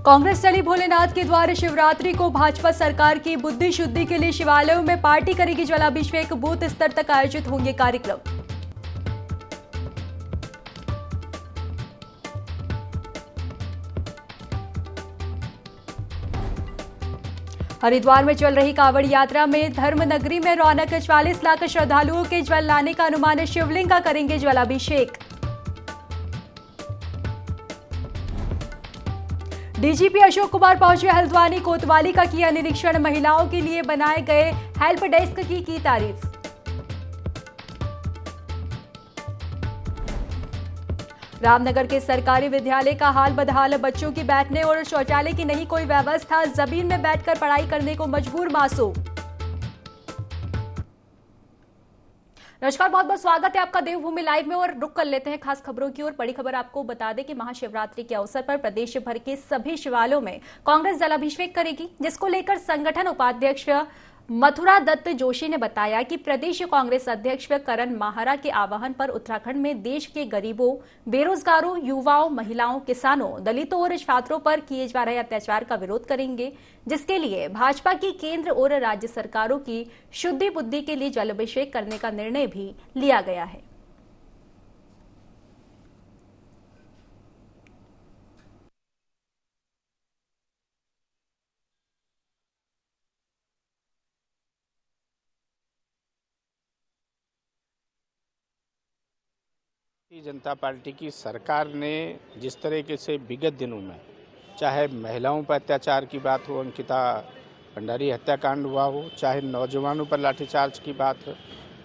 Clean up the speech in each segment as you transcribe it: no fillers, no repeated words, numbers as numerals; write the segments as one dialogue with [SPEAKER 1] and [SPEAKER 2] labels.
[SPEAKER 1] कांग्रेस चली भोलेनाथ के द्वार। शिवरात्रि को भाजपा सरकार की बुद्धि शुद्धि के लिए शिवालयों में पार्टी करेगी जलाभिषेक। बूथ स्तर तक आयोजित होंगे कार्यक्रम। हरिद्वार में चल रही कांवड़ यात्रा में धर्म नगरी में रौनक। 44 लाख श्रद्धालुओं के जल लाने का अनुमान है। शिवलिंग का करेंगे जलाभिषेक। डीजीपी अशोक कुमार पहुंचे हल्द्वानी। कोतवाली का किया निरीक्षण। महिलाओं के लिए बनाए गए हेल्प डेस्क की तारीफ। रामनगर के सरकारी विद्यालय का हाल बदहाल। बच्चों की बैठने और शौचालय की नहीं कोई व्यवस्था। जमीन में बैठकर पढ़ाई करने को मजबूर मासूम। नमस्कार, बहुत बहुत स्वागत है आपका देवभूमि लाइव में। और रुक कर लेते हैं खास खबरों की ओर। बड़ी खबर आपको बता दें कि महाशिवरात्रि के अवसर पर प्रदेश भर के सभी शिवालयों में कांग्रेस जलाभिषेक करेगी, जिसको लेकर संगठन उपाध्यक्ष मथुरा दत्त जोशी ने बताया कि प्रदेश कांग्रेस अध्यक्ष करण माहरा के आह्वान पर उत्तराखंड में देश के गरीबों, बेरोजगारों, युवाओं, महिलाओं, किसानों, दलितों और छात्रों पर किए जा रहे अत्याचार का विरोध करेंगे, जिसके लिए भाजपा की केंद्र और राज्य सरकारों की शुद्धि बुद्धि के लिए जलाभिषेक करने का निर्णय भी लिया गया है।
[SPEAKER 2] भारतीय जनता पार्टी की सरकार ने जिस तरीके से विगत दिनों में चाहे महिलाओं पर अत्याचार की बात हो, अंकिता भंडारी हत्याकांड हुआ हो, चाहे नौजवानों पर लाठीचार्ज की बात हो,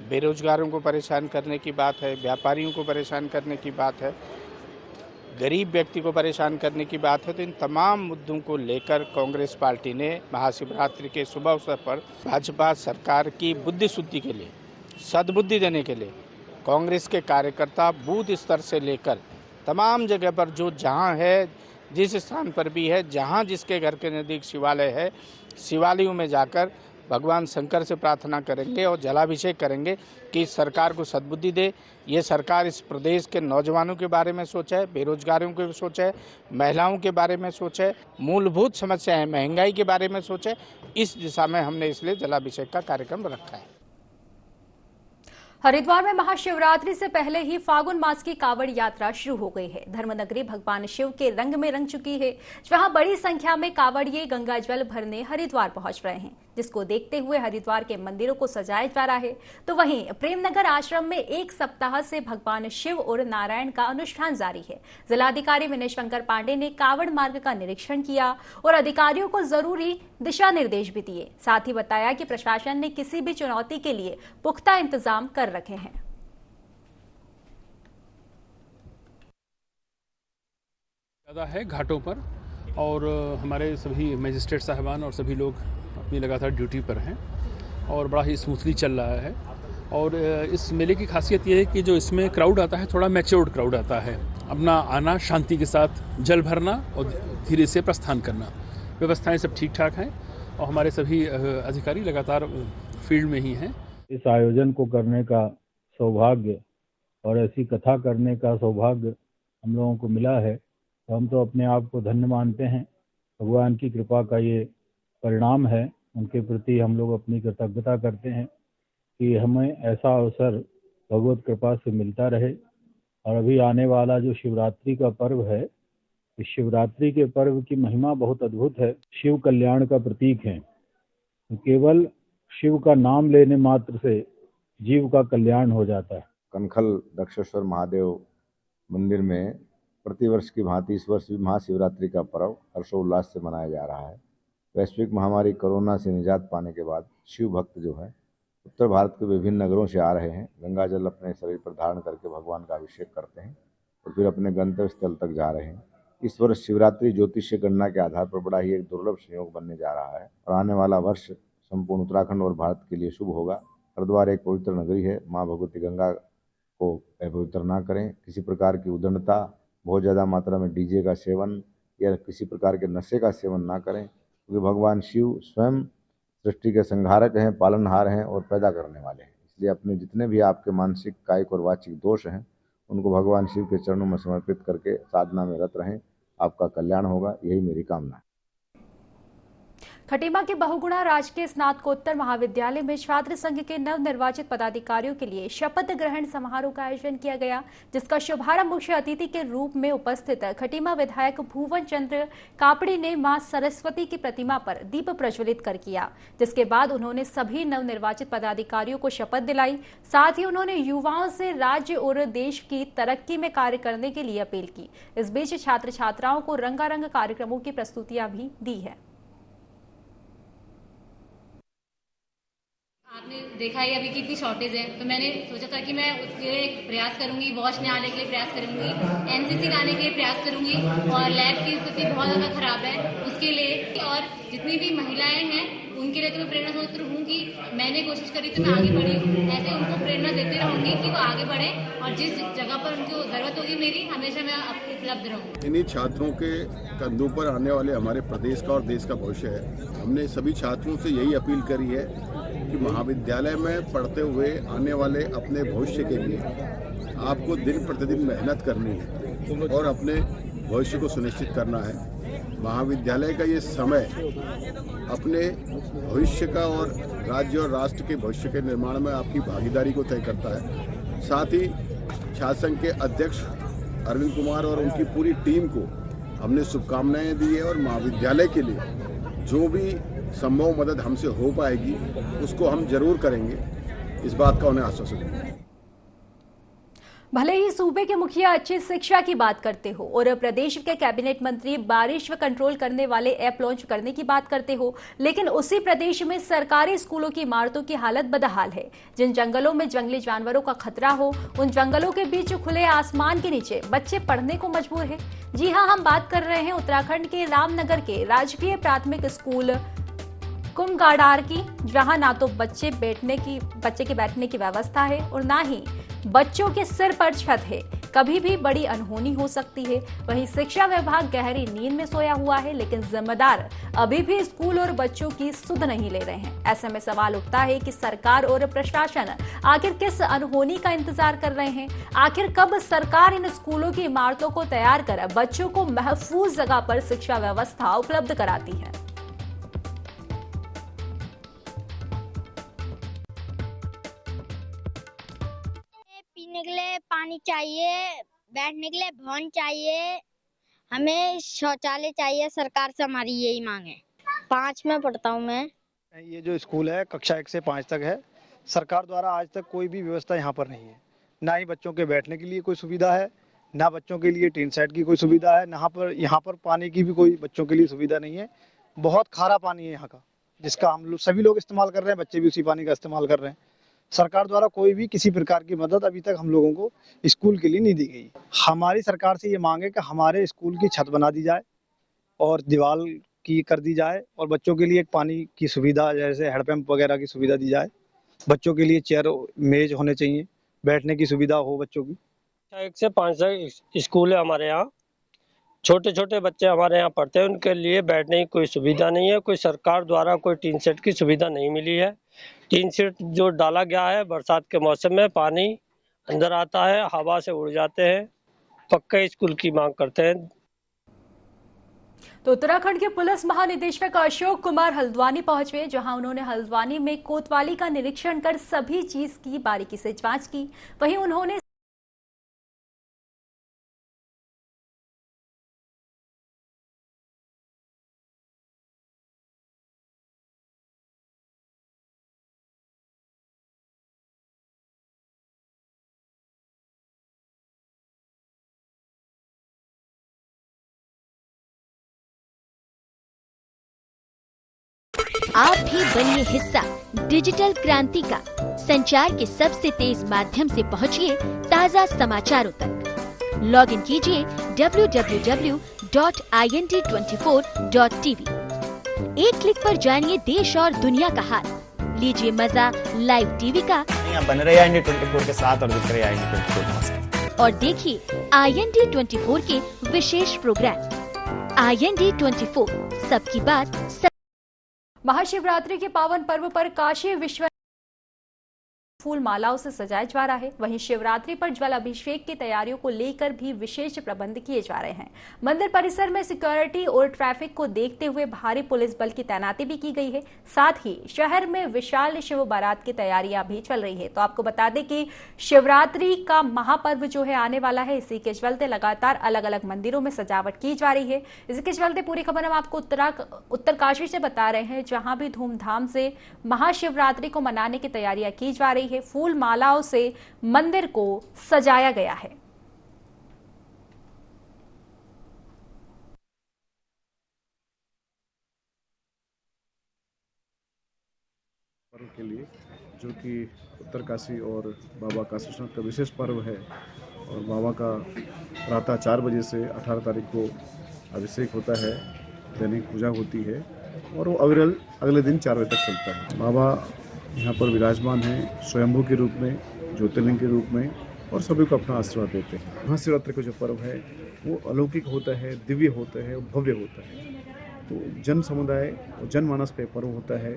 [SPEAKER 2] बेरोजगारों को परेशान करने की बात है, व्यापारियों को परेशान करने की बात है, गरीब व्यक्ति को परेशान करने की बात है, तो इन तमाम मुद्दों को लेकर कांग्रेस पार्टी ने महाशिवरात्रि के शुभ अवसर पर भाजपा सरकार की बुद्धि शुद्धि के लिए, सद्बुद्धि देने के लिए कांग्रेस के कार्यकर्ता बूथ स्तर से लेकर तमाम जगह पर जो जहां है, जिस स्थान पर भी है, जहां जिसके घर के नज़दीक शिवालय है, शिवालयों में जाकर भगवान शंकर से प्रार्थना करेंगे और जलाभिषेक करेंगे कि सरकार को सद्बुद्धि दे। ये सरकार इस प्रदेश के नौजवानों के बारे में सोचे, बेरोजगारों के सोचे, महिलाओं के बारे में सोचे, मूलभूत समस्याएं महंगाई के बारे में सोचे। इस दिशा में हमने इसलिए जलाभिषेक का कार्यक्रम रखा है।
[SPEAKER 1] हरिद्वार में महाशिवरात्रि से पहले ही फागुन मास की कांवड़ यात्रा शुरू हो गई है। धर्मनगरी भगवान शिव के रंग में रंग चुकी है, जहां बड़ी संख्या में कांवड़िए गंगा जल भरने हरिद्वार पहुंच रहे हैं, जिसको देखते हुए हरिद्वार के मंदिरों को सजाया जा रहा है। तो वहीं प्रेमनगर आश्रम में एक सप्ताह से भगवान शिव और नारायण का अनुष्ठान जारी है। जिलाधिकारी विनय शंकर पांडे ने कांवड़ मार्ग का निरीक्षण किया और अधिकारियों को जरूरी दिशा निर्देश भी दिए। साथ ही बताया कि प्रशासन ने किसी भी चुनौती के लिए पुख्ता इंतजाम कर रखे हैं।
[SPEAKER 3] ज़्यादा है घाटों पर, और हमारे सभी मजिस्ट्रेट साहबान और सभी लोग अपनी लगातार ड्यूटी पर हैं और बड़ा ही स्मूथली चल रहा है। और इस मेले की खासियत ये है कि जो इसमें क्राउड आता है, थोड़ा मैच्योर्ड क्राउड आता है। अपना आना, शांति के साथ जल भरना और धीरे से प्रस्थान करना। व्यवस्थाएं सब ठीक ठाक हैं और हमारे सभी अधिकारी लगातार फील्ड में ही हैं।
[SPEAKER 4] इस आयोजन को करने का सौभाग्य और ऐसी कथा करने का सौभाग्य हम लोगों को मिला है, तो हम तो अपने आप को धन्य मानते हैं। भगवान की कृपा का ये परिणाम है। उनके प्रति हम लोग अपनी कृतज्ञता करते हैं कि हमें ऐसा अवसर भगवत कृपा से मिलता रहे। और अभी आने वाला जो शिवरात्रि का पर्व है, इस शिवरात्रि के पर्व की महिमा बहुत अद्भुत है। शिव कल्याण का प्रतीक है। तो केवल शिव का नाम लेने मात्र से जीव का कल्याण हो जाता है।
[SPEAKER 5] कनखल दक्षेश्वर महादेव मंदिर में प्रतिवर्ष की भांति इस वर्ष भी महाशिवरात्रि का पर्व हर्षोल्लास से मनाया जा रहा है। वैश्विक महामारी कोरोना से निजात पाने के बाद शिव भक्त जो है उत्तर भारत के विभिन्न नगरों से आ रहे हैं। गंगा जल अपने शरीर पर धारण करके भगवान का अभिषेक करते हैं और फिर अपने गंतव्य स्थल तक जा रहे हैं। इस वर्ष शिवरात्रि ज्योतिषीय गणना के आधार पर बड़ा ही एक दुर्लभ संयोग बनने जा रहा है और आने वाला वर्ष संपूर्ण उत्तराखंड और भारत के लिए शुभ होगा। हरिद्वार एक पवित्र नगरी है। माँ भगवती गंगा को अपवित्र ना करें। किसी प्रकार की उद्दंडता, बहुत ज़्यादा मात्रा में डीजे का सेवन या किसी प्रकार के नशे का सेवन ना करें, क्योंकि भगवान शिव स्वयं सृष्टि के संहारक हैं, पालनहार हैं और पैदा करने वाले हैं। इसलिए अपने जितने भी आपके मानसिक, कायिक और वाचिक दोष हैं, उनको भगवान शिव के चरणों में समर्पित करके साधना में रत रहें आपका कल्याण होगा, यही मेरी कामना है।
[SPEAKER 1] खटीमा के बहुगुणा राजकीय स्नातकोत्तर महाविद्यालय में छात्र संघ के नवनिर्वाचित पदाधिकारियों के लिए शपथ ग्रहण समारोह का आयोजन किया गया, जिसका शुभारंभ मुख्य अतिथि के रूप में उपस्थित खटीमा विधायक भुवन चंद्र कापड़ी ने मां सरस्वती की प्रतिमा पर दीप प्रज्वलित कर किया, जिसके बाद उन्होंने सभी नवनिर्वाचित पदाधिकारियों को शपथ दिलाई। साथ ही उन्होंने युवाओं से राज्य और देश की तरक्की में कार्य करने के लिए अपील की। इस बीच छात्र छात्राओं को रंगारंग कार्यक्रमों की प्रस्तुतियां भी दी है।
[SPEAKER 6] आपने देखा है अभी कितनी शॉर्टेज है, तो मैंने सोचा था कि मैं उसके लिए प्रयास करूंगी, वॉश लाने के लिए प्रयास करूंगी, एनसीसी लाने के लिए प्रयास करूंगी। और लैब की स्थिति बहुत ज़्यादा खराब है, उसके लिए और जितनी भी महिलाएं हैं उनके लिए तो मैं प्रेरणा स्रोत हूँ कि मैंने कोशिश करी तो मैं आगे बढ़ी हूँ। ऐसे उनको प्रेरणा देते रहूंगी कि वो आगे बढ़े और जिस जगह पर उनको जरूरत होगी मेरी, हमेशा मैं उपलब्ध रहूँ।
[SPEAKER 7] इन्हीं छात्रों के कंधों पर आने वाले हमारे प्रदेश का और देश का भविष्य है। हमने सभी छात्रों से यही अपील करी है कि महाविद्यालय में पढ़ते हुए आने वाले अपने भविष्य के लिए आपको दिन प्रतिदिन मेहनत करनी है और अपने भविष्य को सुनिश्चित करना है। महाविद्यालय का ये समय अपने भविष्य का और राज्य और राष्ट्र के भविष्य के निर्माण में आपकी भागीदारी को तय करता है। साथ ही छात्र संघ के अध्यक्ष अरविंद कुमार और उनकी पूरी टीम को हमने शुभकामनाएं दी है और महाविद्यालय के लिए जो भी संभव मदद हमसे हो पाएगी उसको हम जरूर करेंगे, इस बात का उन्हें आश्वासन देंगे।
[SPEAKER 1] भले ही सूबे के मुखिया अच्छी शिक्षा की बात करते हो और प्रदेश के कैबिनेट मंत्री बारिश व कंट्रोल करने वाले ऐप लॉन्च करने की बात करते हो, लेकिन उसी प्रदेश में सरकारी स्कूलों की इमारतों की हालत बदहाल है। जिन जंगलों में जंगली जानवरों का खतरा हो, उन जंगलों के बीच खुले आसमान के नीचे बच्चे पढ़ने को मजबूर है। जी हाँ, हम बात कर रहे हैं उत्तराखंड के रामनगर के राजकीय प्राथमिक स्कूल कुमगाडार की, जहां ना तो बच्चे के बैठने की व्यवस्था है और ना ही बच्चों के सिर पर छत है। कभी भी बड़ी अनहोनी हो सकती है। वहीं शिक्षा विभाग गहरी नींद में सोया हुआ है, लेकिन जिम्मेदार अभी भी स्कूल और बच्चों की सुध नहीं ले रहे हैं। ऐसे में सवाल उठता है कि सरकार और प्रशासन आखिर किस अनहोनी का इंतजार कर रहे हैं। आखिर कब सरकार इन स्कूलों की इमारतों को तैयार कर बच्चों को महफूज जगह पर शिक्षा व्यवस्था उपलब्ध कराती है।
[SPEAKER 8] पीने के लिए पानी चाहिए, बैठने के लिए भवन चाहिए, हमें शौचालय चाहिए। सरकार से हमारी यही मांग है। 5 में पढ़ता हूँ मैं।
[SPEAKER 9] ये जो स्कूल है कक्षा 1 से 5 तक है। सरकार द्वारा आज तक कोई भी व्यवस्था यहाँ पर नहीं है। ना ही बच्चों के बैठने के लिए कोई सुविधा है, ना बच्चों के लिए टीन सेट की कोई सुविधा है, यहाँ पर पानी की भी कोई बच्चों के लिए सुविधा नहीं है। बहुत खारा पानी है यहाँ का, जिसका हम लोग सभी लोग इस्तेमाल कर रहे हैं, बच्चे भी उसी पानी का इस्तेमाल कर रहे हैं। सरकार द्वारा कोई भी किसी प्रकार की मदद अभी तक हम लोगों को स्कूल के लिए नहीं दी गई। हमारी सरकार से ये मांग है कि हमारे स्कूल की छत बना दी जाए और दीवार की कर दी जाए और बच्चों के लिए एक पानी की सुविधा जैसे हैंडपंप वगैरह की सुविधा दी जाए। बच्चों के लिए चेयर मेज होने चाहिए, बैठने की सुविधा हो बच्चों की।
[SPEAKER 10] 1 से 5 तक स्कूल है हमारे यहाँ। छोटे छोटे बच्चे हमारे यहाँ पढ़ते हैं, उनके लिए बैठने की कोई सुविधा नहीं है। कोई सरकार द्वारा कोई टीन सेट की सुविधा नहीं मिली है। टीन सेट जो डाला गया है, बरसात के मौसम में पानी अंदर आता है, हवा से उड़ जाते हैं। पक्का स्कूल की मांग करते हैं।
[SPEAKER 1] तो उत्तराखंड के पुलिस महानिदेशक अशोक कुमार हल्द्वानी पहुंचे, जहां उन्होंने हल्द्वानी में कोतवाली का निरीक्षण कर सभी चीज की बारीकी से जांच की। वहीं उन्होंने
[SPEAKER 11] आप भी बनिए हिस्सा डिजिटल क्रांति का। संचार के सबसे तेज माध्यम से पहुंचिए ताज़ा समाचारों तक। लॉग इन कीजिए www.ind24.tv। एक क्लिक पर जानिए देश और दुनिया का हाल। लीजिए मजा लाइव टीवी का।
[SPEAKER 12] बन रहे IND24 के साथ और जुड़ रहे IND24
[SPEAKER 11] और देखिए IND24 के विशेष प्रोग्राम। IND24 सबकी बात।
[SPEAKER 1] महाशिवरात्रि के पावन पर्व पर काशी विश्वनाथ फूल मालाओं से सजाया जा रहा है। वहीं शिवरात्रि पर जल अभिषेक की तैयारियों को लेकर भी विशेष प्रबंध किए जा रहे हैं। मंदिर परिसर में सिक्योरिटी और ट्रैफिक को देखते हुए भारी पुलिस बल की तैनाती भी की गई है। साथ ही शहर में विशाल शिव बारात की तैयारियां भी चल रही है। तो आपको बता दें कि शिवरात्रि का महापर्व जो है आने वाला है, इसी के चलते लगातार अलग अलग मंदिरों में सजावट की जा रही है। इसी के चलते पूरी खबर हम आपको उत्तरकाशी से बता रहे हैं, जहां भी धूमधाम से महाशिवरात्रि को मनाने की तैयारियां की जा रही है। फूल मालाओं से मंदिर को सजाया गया है।
[SPEAKER 13] पर्व के लिए जो कि उत्तरकाशी और बाबा काशी विश्वनाथ का विशेष पर्व है और बाबा का प्रातः 4 बजे से 18 तारीख को अभिषेक होता है, दैनिक पूजा होती है और वो अगले दिन 4 बजे तक चलता है। बाबा यहाँ पर विराजमान हैं स्वयंभू के रूप में, ज्योतिर्लिंग के रूप में और सभी को अपना आशीर्वाद देते हैं। महाशिवरात्रि का जो पर्व है वो अलौकिक होता है, दिव्य होता है, भव्य होता है। तो जन समुदाय और जनमानस का पर्व होता है।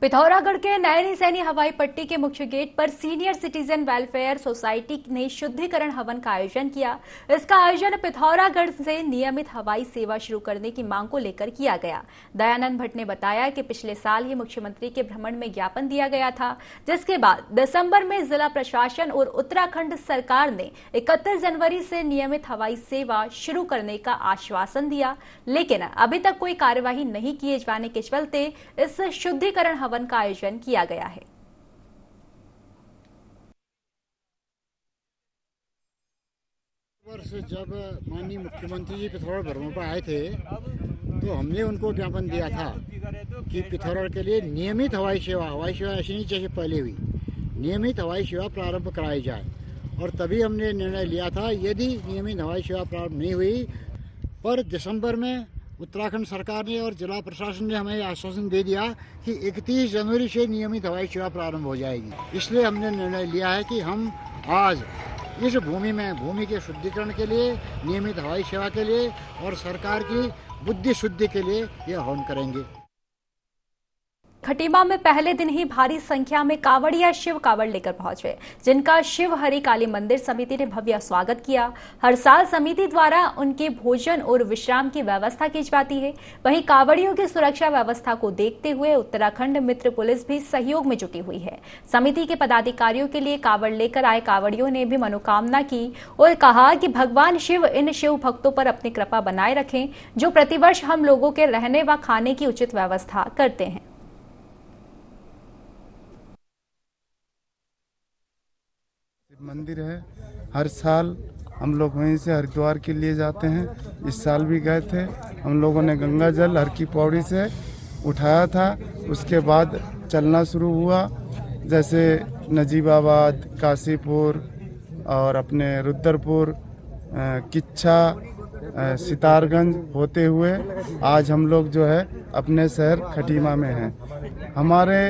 [SPEAKER 1] पिथौरागढ़ के नैनी सैनी हवाई पट्टी के मुख्य गेट पर सीनियर सिटीजन वेलफेयर सोसाइटी ने शुद्धिकरण हवन का आयोजन किया। इसका आयोजन पिथौरागढ़ से नियमित हवाई सेवा शुरू करने की मांग को लेकर किया गया। दयानंद भट्ट ने बताया कि पिछले साल ही मुख्यमंत्री के भ्रमण में ज्ञापन दिया गया था, जिसके बाद दिसंबर में जिला प्रशासन और उत्तराखंड सरकार ने 31 जनवरी से नियमित हवाई सेवा शुरू करने का आश्वासन दिया, लेकिन अभी तक कोई कार्यवाही नहीं किए जाने के चलते इस शुद्धिकरण हवन का आयोजन किया गया है।
[SPEAKER 14] वर्ष जब माननीय मुख्यमंत्री जी पिथौरागढ़ भ्रमण पर आए थे तो हमने उनको ज्ञापन दिया था कि पिथौरागढ़ के लिए नियमित हवाई सेवा ऐसी नहीं जैसे पहले हुई, नियमित हवाई सेवा प्रारंभ कराई जाए। और तभी हमने निर्णय लिया था, यदि नियमित हवाई सेवा प्रारंभ नहीं हुई पर दिसंबर में उत्तराखंड सरकार ने और जिला प्रशासन ने हमें आश्वासन दे दिया कि 31 जनवरी से नियमित हवाई सेवा प्रारंभ हो जाएगी। इसलिए हमने निर्णय लिया है कि हम आज इस भूमि के शुद्धिकरण के लिए, नियमित हवाई सेवा के लिए और सरकार की बुद्धि शुद्धि के लिए यह हवन करेंगे।
[SPEAKER 1] खटीमा में पहले दिन ही भारी संख्या में कावड़िया शिव कावड़ लेकर पहुंचे, जिनका शिव हरि काली मंदिर समिति ने भव्य स्वागत किया। हर साल समिति द्वारा उनके भोजन और विश्राम की व्यवस्था की जाती है। वहीं कावड़ियों की सुरक्षा व्यवस्था को देखते हुए उत्तराखंड मित्र पुलिस भी सहयोग में जुटी हुई है। समिति के पदाधिकारियों के लिए कावड़ लेकर आए कावड़ियों ने भी मनोकामना की और कहा कि भगवान शिव इन शिव भक्तों पर अपनी कृपा बनाए रखें, जो प्रतिवर्ष हम लोगों के रहने व खाने की उचित व्यवस्था करते हैं।
[SPEAKER 15] मंदिर है, हर साल हम लोग वहीं से हरिद्वार के लिए जाते हैं। इस साल भी गए थे। हम लोगों ने गंगा जल हर की पौड़ी से उठाया था, उसके बाद चलना शुरू हुआ। जैसे नजीबाबाद, काशीपुर और अपने रुद्रपुर, किच्छा, सितारगंज होते हुए आज हम लोग जो है अपने शहर खटीमा में हैं। हमारे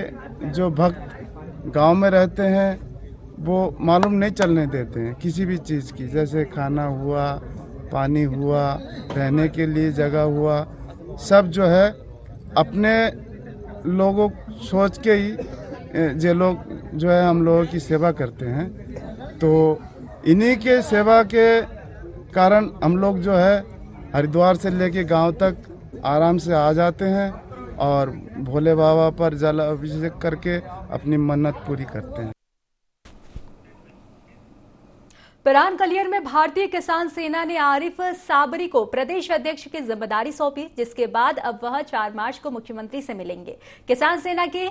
[SPEAKER 15] जो भक्त गांव में रहते हैं वो मालूम नहीं चलने देते हैं किसी भी चीज़ की, जैसे खाना हुआ, पानी हुआ, रहने के लिए जगह हुआ, सब जो है अपने लोगों सोच के ही जो लोग जो है हम लोगों की सेवा करते हैं। तो इन्हीं के सेवा के कारण हम लोग जो है हरिद्वार से लेके गांव तक आराम से आ जाते हैं और भोले बाबा पर जल अभिषेक करके अपनी मन्नत पूरी करते हैं।
[SPEAKER 1] पिरान कलियर में भारतीय किसान सेना ने आरिफ साबरी को प्रदेश अध्यक्ष की जिम्मेदारी सौंपी, जिसके बाद अब वह 4 मार्च को मुख्यमंत्री से मिलेंगे। किसान सेना के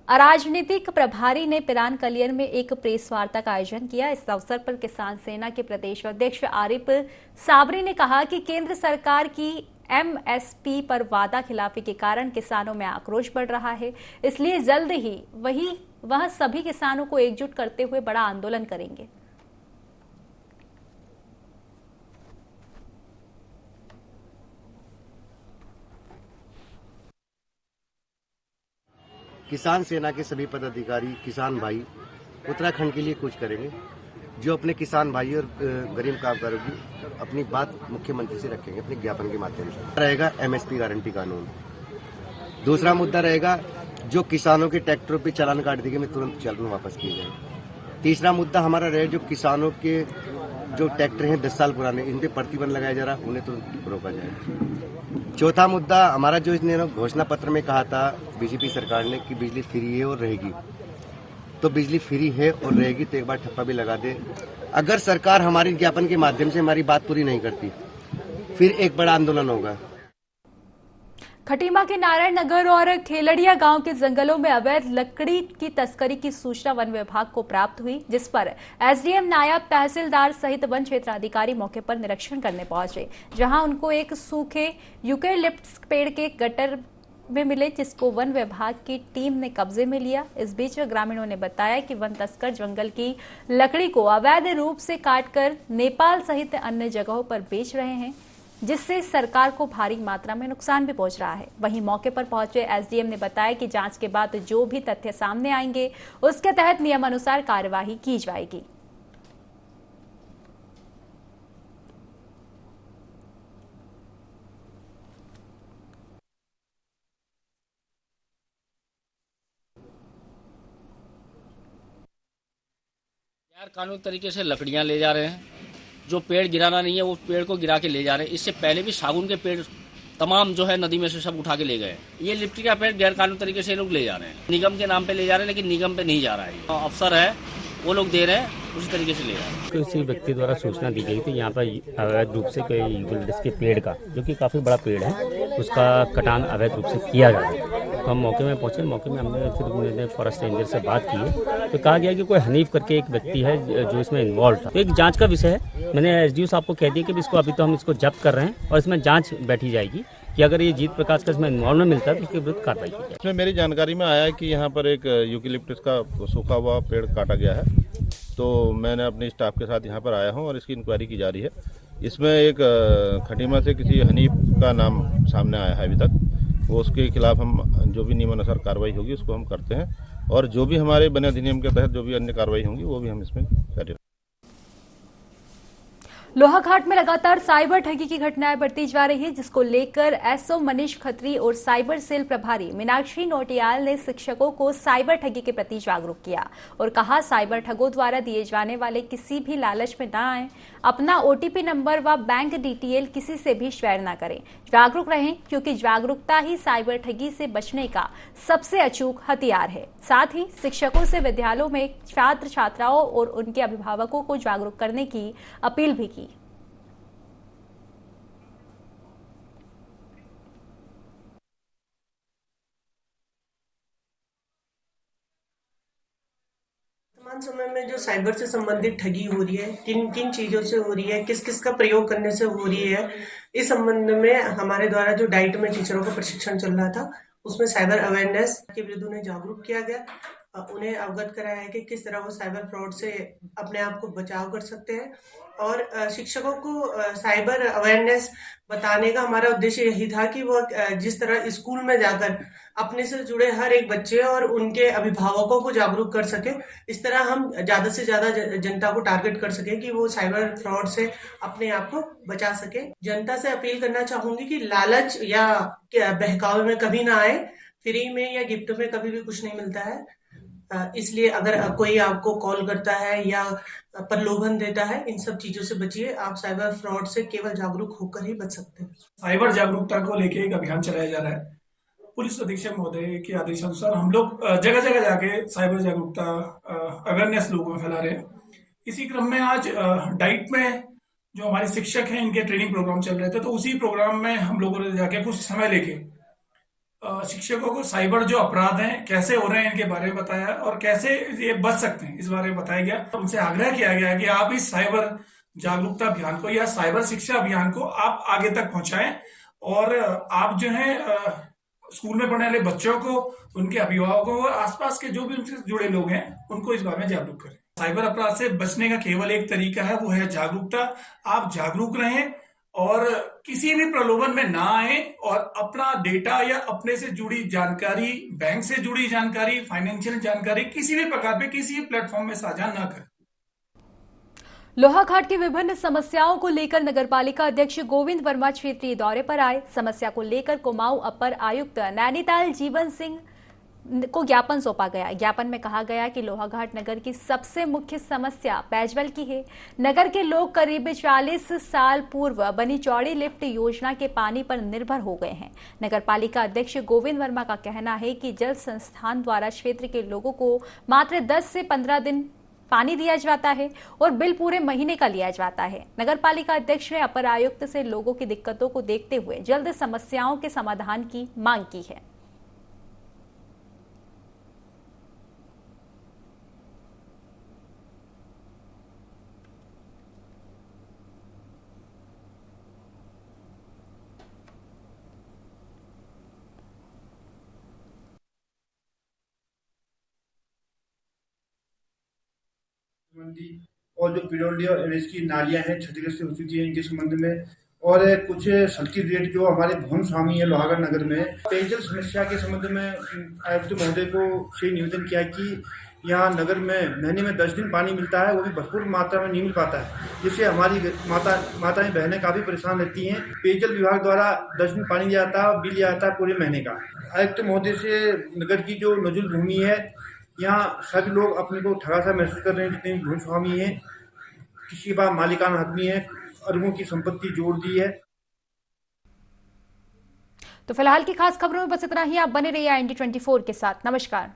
[SPEAKER 1] अराजनीतिक प्रभारी ने पिरान कलियर में एक प्रेस वार्ता का आयोजन किया। इस अवसर पर किसान सेना के प्रदेश अध्यक्ष आरिफ साबरी ने कहा कि केंद्र सरकार की MSP पर वादा खिलाफी के कारण किसानों में आक्रोश बढ़ रहा है, इसलिए जल्द ही वह सभी किसानों को एकजुट करते हुए बड़ा आंदोलन करेंगे।
[SPEAKER 16] किसान सेना के सभी पदाधिकारी, किसान भाई उत्तराखंड के लिए कुछ करेंगे। जो अपने किसान भाई और गरीब कामगारों की अपनी बात मुख्यमंत्री से रखेंगे अपने ज्ञापन के माध्यम से। रहेगा MSP गारंटी कानून। दूसरा मुद्दा रहेगा जो किसानों के ट्रैक्टरों पे चालान काट दिए में तुरंत चालान वापस किए जाए। तीसरा मुद्दा हमारा रहे जो किसानों के जो ट्रैक्टर हैं 10 साल पुराने, इन पे प्रतिबंध लगाया जा रहा, उन्हें तुरंत रोका जाए। चौथा मुद्दा हमारा जो इसने घोषणा पत्र में कहा था बीजेपी सरकार ने कि बिजली फ्री है और रहेगी, तो बिजली फ्री है और रहेगी तो एक बार ठप्पा भी लगा दे। अगर सरकार हमारे ज्ञापन के माध्यम से हमारी बात पूरी नहीं करती फिर एक बड़ा आंदोलन होगा।
[SPEAKER 1] खटीमा के नारायण नगर और खेलड़िया गांव के जंगलों में अवैध लकड़ी की तस्करी की सूचना वन विभाग को प्राप्त हुई, जिस पर एसडीएम, नायब तहसीलदार सहित वन क्षेत्र अधिकारी मौके पर निरीक्षण करने पहुंचे, जहां उनको एक सूखे यूकेलिप्टस पेड़ के गटर में मिले, जिसको वन विभाग की टीम ने कब्जे में लिया। इस बीच ग्रामीणों ने बताया कि वन तस्कर जंगल की लकड़ी को अवैध रूप से काटकर नेपाल सहित अन्य जगहों पर बेच रहे हैं, जिससे सरकार को भारी मात्रा में नुकसान भी पहुंच रहा है। वहीं मौके पर पहुंचे एसडीएम ने बताया कि जांच के बाद जो भी तथ्य सामने आएंगे उसके तहत नियमानुसार कार्यवाही की जाएगी।
[SPEAKER 17] गैर कानूनी तरीके से लकड़ियां ले जा रहे हैं, जो पेड़ गिराना नहीं है वो पेड़ को गिरा के ले जा रहे हैं। इससे पहले भी सागुन के पेड़ तमाम जो है नदी में से सब उठा के ले गए। ये लिप्टी का पेड़ गैर कानूनी तरीके से लोग ले जा रहे हैं, निगम के नाम पे ले जा रहे हैं, लेकिन निगम पे नहीं जा रहा है। अफसर है वो लोग दे रहे हैं, उसी तरीके से ले जा रहे हैं।
[SPEAKER 18] किसी व्यक्ति द्वारा सूचना दी गई थी यहाँ पर अवैध रूप से कोई यूकेलिप्टस के पेड़ का, जो कि काफ़ी बड़ा पेड़ है, उसका कटान अवैध रूप से किया जा रहा है। तो हम मौके में पहुंचे, मौके में हमने फिर उन्होंने फॉरेस्ट रेंजर से बात की है, तो कहा गया कि कोई हनीफ करके एक व्यक्ति है जो इसमें इन्वॉल्व था। तो एक जांच का विषय है। मैंने एसडीओ साहब को कह दिया कि इसको अभी तो हम इसको जब्त कर रहे हैं और इसमें जांच बैठी जाएगी कि अगर ये जीत प्रकाश का इसमें इन्वॉल्वमेंट मिलता है तो उसके विरुद्ध कार्रवाई की जाए।
[SPEAKER 19] इसमें मेरी जानकारी में आया है कि यहाँ पर एक यूकेलिप्टस का सूखा हुआ पेड़ काटा गया है, तो मैंने अपने स्टाफ के साथ यहाँ पर आया हूँ और इसकी इंक्वायरी की जा रही है। इसमें एक खटीमा से किसी हनीफ का नाम सामने आया है अभी तक, वो उसके खिलाफ हम जो भी नियमानुसार कार्रवाई होगी उसको हम करते हैं, और जो भी हमारे बने अधिनियम के तहत जो भी अन्य कार्रवाई होंगी वो भी हम इसमें करेंगे।
[SPEAKER 1] लोहाघाट में लगातार साइबर ठगी की घटनाएं बढ़ती जा रही है, जिसको लेकर एसओ मनीष खत्री और साइबर सेल प्रभारी मीनाक्षी नोटियाल ने शिक्षकों को साइबर ठगी के प्रति जागरूक किया और कहा, साइबर ठगों द्वारा दिए जाने वाले किसी भी लालच में न आए, अपना ओटीपी नंबर व बैंक डिटेल किसी से भी शेयर न करें। जागरूक रहें, क्योंकि जागरूकता ही साइबर ठगी से बचने का सबसे अचूक हथियार है। साथ ही शिक्षकों से विद्यालयों में छात्र छात्राओं और उनके अभिभावकों को जागरूक करने की अपील भी की।
[SPEAKER 20] वर्तमान समय में जो साइबर से संबंधित ठगी हो रही है, किन किन चीजों से हो रही है, किस किस का प्रयोग करने से हो रही है, इस संबंध में हमारे द्वारा जो डाइट में टीचरों को प्रशिक्षण चल रहा था, उसमें साइबर अवेयरनेस के विरुद्ध उन्हें जागरूक किया गया, उन्हें अवगत कराया है कि किस तरह वो साइबर फ्रॉड से अपने आप को बचाव कर सकते हैं। और शिक्षकों को साइबर अवेयरनेस बताने का हमारा उद्देश्य यही था कि वो जिस तरह स्कूल में जाकर अपने से जुड़े हर एक बच्चे और उनके अभिभावकों को जागरूक कर सके, इस तरह हम ज्यादा से ज्यादा जनता को टारगेट कर सके कि वो साइबर फ्रॉड से अपने आप को बचा सके। जनता से अपील करना चाहूंगी कि लालच या बहकावे में कभी ना आए। फ्री में या गिफ्ट में कभी भी कुछ नहीं मिलता है, इसलिए अगर कोई आपको कॉल करता है या प्रलोभन देता है, इन सब चीजों से बचिए। आप साइबर फ्रॉड से केवल जागरूक होकर ही बच सकते हैं।
[SPEAKER 21] साइबर जागरूकता को लेके एक अभियान चलाया जा रहा है। पुलिस अधीक्षक महोदय के आदेशानुसार हम लोग जगह जगह जाके साइबर जागरूकता अवेयरनेस लोगों में फैला रहे हैं। इसी क्रम में आज डाइट में जो हमारे शिक्षक हैं, इनके ट्रेनिंग प्रोग्राम चल रहे थे, तो उसी प्रोग्राम में हम लोगों ने जाके कुछ समय लेके शिक्षकों को साइबर जो अपराध हैं कैसे हो रहे हैं इनके बारे में बताया और कैसे ये बच सकते हैं इस बारे में बताया गया। उनसे आग्रह किया गया कि आप इस साइबर जागरूकता अभियान को या साइबर शिक्षा अभियान को आप आगे तक पहुंचाएं और आप जो है स्कूल में पढ़ने वाले बच्चों को, उनके अभिभावकों और आसपास के जो भी उनसे जुड़े लोग हैं उनको इस बारे में जागरूक करें। साइबर अपराध से बचने का केवल एक तरीका है, वो है जागरूकता। आप जागरूक रहें और किसी भी प्रलोभन में ना आए और अपना डेटा या अपने से जुड़ी जानकारी, बैंक से जुड़ी जानकारी, फाइनेंशियल जानकारी किसी भी प्रकार पे किसी भी प्लेटफॉर्म में साझा ना करें।
[SPEAKER 1] लोहाघाट की विभिन्न समस्याओं को लेकर नगरपालिका अध्यक्ष गोविंद वर्मा क्षेत्रीय दौरे पर आए। समस्या को लेकर कुमाऊं अपर आयुक्त नैनीताल जीवन सिंह को ज्ञापन सौंपा गया। ज्ञापन में कहा गया कि लोहाघाट नगर की सबसे मुख्य समस्या पेयजल की है। नगर के लोग करीब 40 साल पूर्व बनी चौड़ी लिफ्ट योजना के पानी पर निर्भर हो गए हैं। नगर पालिका अध्यक्ष गोविंद वर्मा का कहना है कि जल संस्थान द्वारा क्षेत्र के लोगों को मात्र 10 से 15 दिन पानी दिया जाता है और बिल पूरे महीने का लिया जाता है। नगर पालिका अध्यक्ष ने अपर आयुक्त से लोगों की दिक्कतों को देखते हुए जल्द समस्याओं के समाधान की मांग की है।
[SPEAKER 2] और जो पिरोली और एनएच की नालियां हैं क्षतिग्रस्त हो चुकी हैं, इनके संबंध में और कुछ सड़की रेट जो हमारे भवन स्वामी है लोहागढ़ नगर में पेयजल समस्या के संबंध में आयुक्त महोदय को से निवेदन किया कि यहाँ नगर में महीने में 10 दिन पानी मिलता है, वो भी भरपूर मात्रा में नहीं मिल पाता है, जिससे हमारी माताएं बहनें काफी परेशान रहती हैं। पेयजल विभाग द्वारा 10 दिन पानी दिया जाता है और बिल दिया जाता है पूरे महीने का। आयुक्त महोदय से नगर की जो नजुल भूमि है, यहाँ सभी लोग अपने को ठगा सा महसूस कर रहे हैं। जितने भूमि स्वामी है, किसी के पास मालिकाना हक नहीं है, अरबों की संपत्ति जोड़ दी है।
[SPEAKER 1] तो फिलहाल की खास खबरों में बस इतना ही। आप बने रहिए IND24 के साथ। नमस्कार।